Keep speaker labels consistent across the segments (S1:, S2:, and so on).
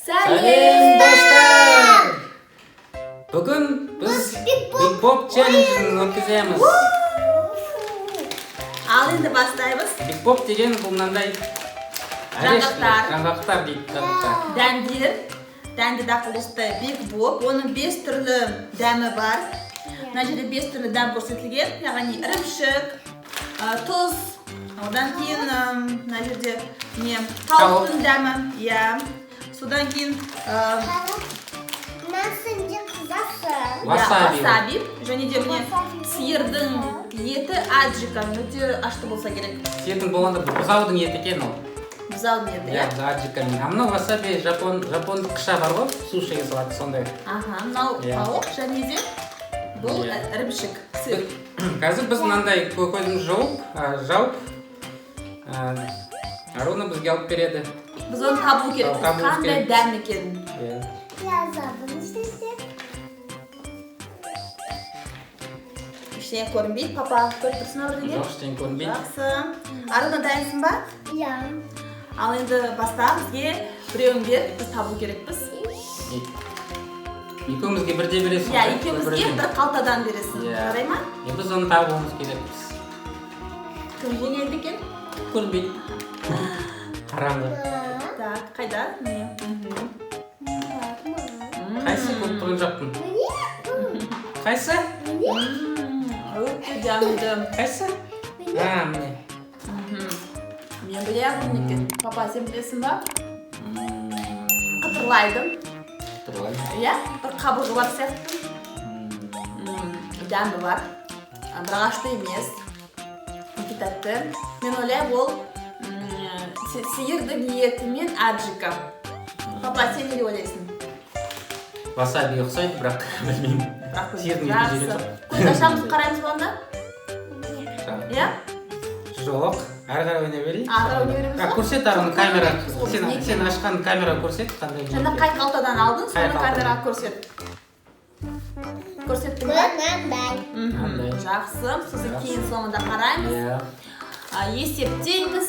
S1: Сәлем достар! Бүгін біз Big Bob Challenge-ын өткіземіз.
S2: Ал енді бастаймыз.
S1: Big Bob деген бұл мынандай жаңғақтар дейді.
S2: Дәнді дақылысты Big Bob. Оның 5 түрлі дәмі бар. Мына жерде 5 түрлі дәм көрсетілген. Яғни ірімшік, тұз, одан кейін мына жерде тауықтың дәмі. Содан кейін васаби, және де міне сиырдың еті аджика, өте ашты болса керек.
S1: Сиырдың болғанда бұзаудың еті екен ол.
S2: Бұзаудың еті,
S1: иә? Аджика. Мынау васаби жапондық қыша бар ғой, сушиге салады сондай.
S2: Мынау тауық, және де бұл ірімшік, сыр.
S1: Қазір біз мынандай көкөзін жауып, Аруна бізге алып береді.
S2: Біз оны табу керек, қандай дәм екенін. Ештеңе көрінбейді, папа көріп тұрсың ау деген?
S1: Жоқ, ештеңе көрінбейді.
S2: Жақсы. Аруна дайынсың ба?
S3: Иә.
S2: Ал енді баста бізге біреуін бер, біз табу керекпіз.
S1: Екеумізге бірде бересің.
S2: Иә, екеумізге бір қалтадан бересің. Жарай ма?
S1: Біз оны табуымыз керекпіз.
S2: Кім жеңеді екен?
S1: Көрінбейді. Қараңғы.
S2: Так, қайда?
S1: Қайсы көп тұрын жоқпын? Қайсы?
S2: Өте дәмді.
S1: Қайсы? Міне.
S2: Мен білемін екен. Папа, сен білесің ба? Қытырлайды.
S1: Қытырлайды?
S2: Иә, бір қабығы бар сияқты. Дәмі бар. Бірақ ашты емес. Өте тәтті. Мен ойлаймын, ол сиырдың еті мен аджика. Папа, сен не ойлайсың?
S1: Васаби ұқсайды, бірақ білмеймін. Сиырдың еті жері жоқ.
S2: Көз ашамыз қараймыз болғанда? Иә?
S1: Жоқ, ары қарай ойнай берейік.
S2: Ары қарай ойнай береміз ба?
S1: Көрсет арын камера. Сен ашқан камера көрсет.
S2: Жаңа қай қалтадан алдың, соны камераға көрсет. Көрсеттің ба? Жақсы, сосын кейін соңында қараймыз. Есептейміз,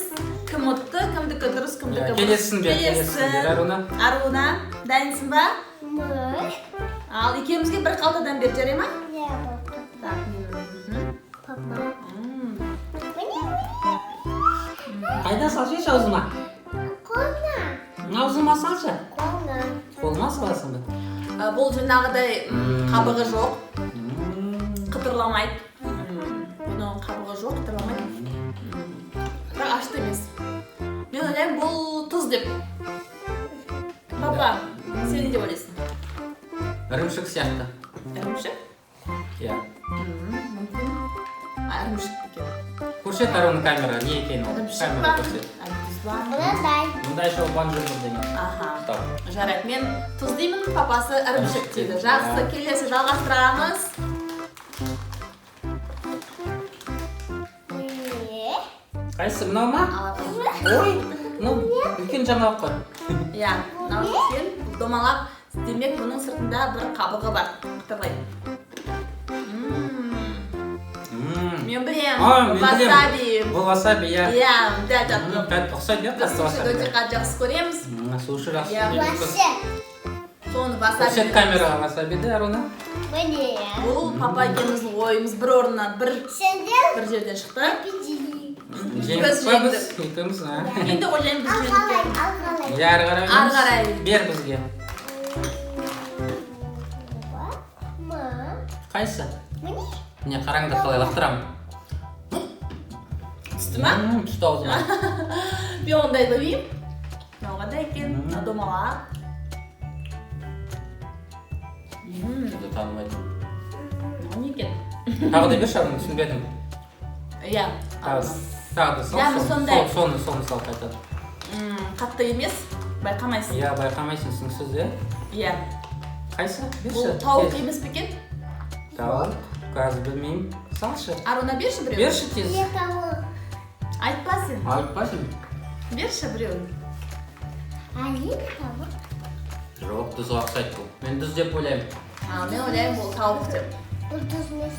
S2: кім ұтты, кімдікі дұрыс, кімдікі бұрыс.
S1: Келесің, Аруна.
S2: Аруна, дайынсың ба? Ал екеумізге бір қалтадан бер, жарай ма?
S1: Қайда салшы аузыма? Аузыма салшы. Қолыма саласың ба?
S2: Бұл жаңағыдай қабығы жоқ, қытырламайды. Бұның қабығы жоқ, қытырламайды. Бірақ ашты емес. Мен ойлаймын, бұл тұз деп. Папа, сен не деп ойлайсың?
S1: Ірімшік сияқты.
S2: Ірімшік?
S1: Иә.
S2: Мүмкін. Ірімшік екен.
S1: Көрсет Аруна камера, не екен ол?
S2: Ірімшік ба? Тұз ба?
S1: Мұндай шоуған жүр бірдеңе.
S2: Жарайды, мен тұз деймін, папасы ірімшік дейді. Жақсы, келесі жалғастырамыз.
S1: Қайсы, мынау ма? Ой, мынау үлкен жаңалық қой.
S2: Иә, мынау үлкен домалақ. Демек, бұның сыртында бір қабығы бар. Қытырлайды. Мен білем, васаби.
S1: Бұл васаби, иә.
S2: Иә, дәл жатты.
S1: Ұқсайды, иә,
S2: Біз суши өте қатты жақсы көреміз.
S1: Суши жақсы.
S2: Соны васаби.
S1: Көрсет камераға васабиді, Аруна.
S2: Бұл папа екеуміздің ойымыз бір орыннан бір жерден шықты.
S1: Жеңіс па біз? Екеуміз,
S2: Енді ойлаймын біз жеңдік.
S1: Иә, ары қарай. Бер бізге. Қайсы? Міне қараңды қалай лақтырамын.
S2: Түсті ма?
S1: Түсті аузыма.
S2: Мен ондай білмеймін. Мынауға да екен, домалақ.
S1: Танымайды.
S2: Мынау не екен?
S1: Тағы да берші, Аруна, түсінбедім.
S2: Иә.
S1: Тағы да сал, соны сал қайтады.
S2: Қатты емес, байқамайсың.
S1: Иә, байқамайсың, түсініксіз, иә?
S2: Иә.
S1: Қайсы? Берші.
S2: Бұл тауық емес пе екен?
S1: Тауық, қазір білмеймін. Салшы.
S2: Аруна, берші біреу.
S1: Берші тез.
S2: Айтпа сен.
S1: Айтпа сен.
S2: Берші біреуін.
S1: Жоқ, тұзға ұқсайды бұл. Мен тұз деп ойлаймын.
S2: Мен ойлаймын, бұл тауық деп.
S3: Бұл тұз емес.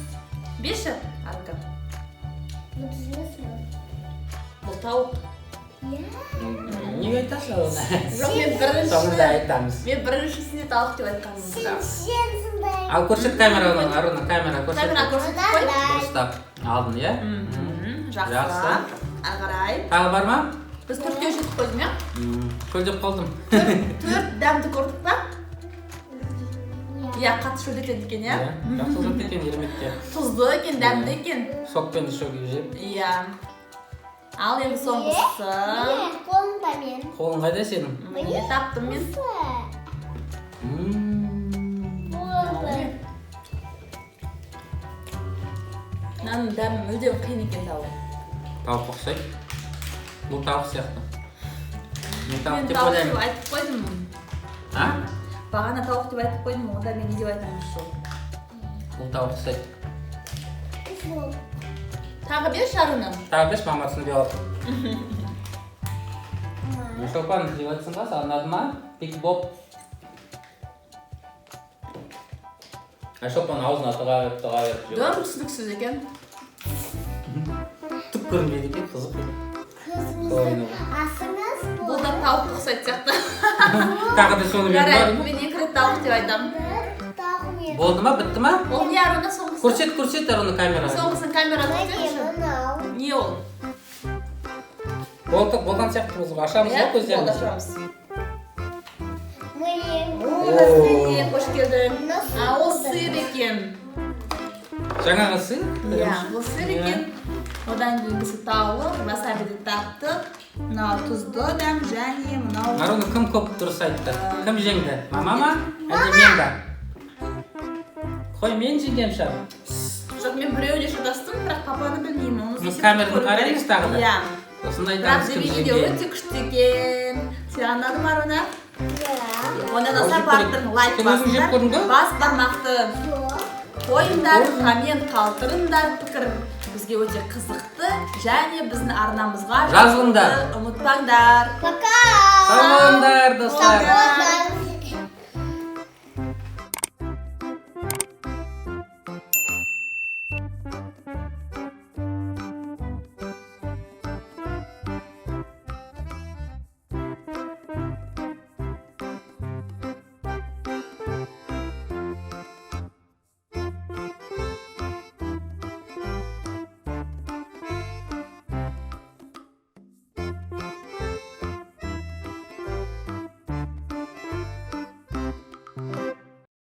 S2: Берші, Арка.
S3: Бұл тұз емес.
S2: Бұл тауық.
S1: Неге айтасың оны?
S2: Жоқ,
S1: Соңында айтамыз.
S2: мен біріншісіне тауық деп айтқанмын.
S1: Ал көрсет камераның, Аруна, камера көрсет.
S2: Камера көрсетіп қой.
S1: Дұрыстап алдың, иә?
S2: Жақсы. Ағарай.
S1: Тағы бар ма?
S2: Біз төртке жетіп қойдым, иә?
S1: Шөлдеп қалдым.
S2: Төрт дәмді көрдік па? Иә, қатты шөлдетеді екен, иә?
S1: Жақсы зат екен, ермекке.
S2: Тұзды екен, дәмді екен.
S1: Сокпен шөге жеп.
S2: Иә. Ал енді соңғысы.
S1: Қолың қайда сенің?
S2: Міне таптым мен. Мынаның дәмі мүлдем қиын екен тауық.
S1: Тауық ұқсайды. Бұл тауық сияқты. Мен тауық
S2: Мен
S1: деп
S2: тауық
S1: ойлаймын.
S2: деп айтып қойдым.
S1: А?
S2: Бағана тауық деп айтып қойдым, онда мен не деп айтамын сол.
S1: Бұл тауық ұқсайды.
S2: Тағы бер Шаруна.
S1: Тағы беш мамасını bir al. Шолпан деп айтсың ба? Саған ұнады ма? Биг Боб. Шолпан аузына тыға беріп жеп.
S2: Дөм түсініксіз екен.
S1: Түк көрінбейді екен, қызық.
S2: Бұл да тауық ұқсайды сияқты.
S1: Тағы да соны беріп
S2: Жарайды,
S1: бар ма?
S2: мен екі рет тауық деп айтамын.
S1: Болды ма? Бітті ма?
S2: Ол не Аруна соңғысы?
S1: Көрсет Аруна камераға.
S2: Соңғысын камераға көрсетші. Не ол?
S1: Болған сияқты біз ашамыз ба көздерімізді?
S2: Ашамыз. Сізге қош келдің. Ол сыр екен.
S1: Жаңағы сыр?
S2: Иә, бұл сыр екен. Одан кейін біз тауық, васабиді таптық. Мынау тұзды дәм және мынау...
S1: Аруна кім көп дұрыс айтты? Кім жеңді? Мама ма? Әлде мен ба? Қой, мен жеңгем шығар.
S2: Жоқ, мен біреуіне шатастым, бірақ папаны білмеймін.
S1: Камераны қараймыз тағы да?
S2: Иә.
S1: Осындай
S2: Бірақ
S1: айтамыз кім
S2: демейді
S1: жеңген.
S2: өте күшті екен. Сен аңдады ма, Аруна? Онда да сапаттың лайк басыңдар. Бас бармақты қойыңдар, коммент қалдырыңдар, пікір бізге өте қызықты және біздің арнамызға
S1: жазылыңдар.
S2: ұмытпаңдар.
S1: Сау болыңдар достар.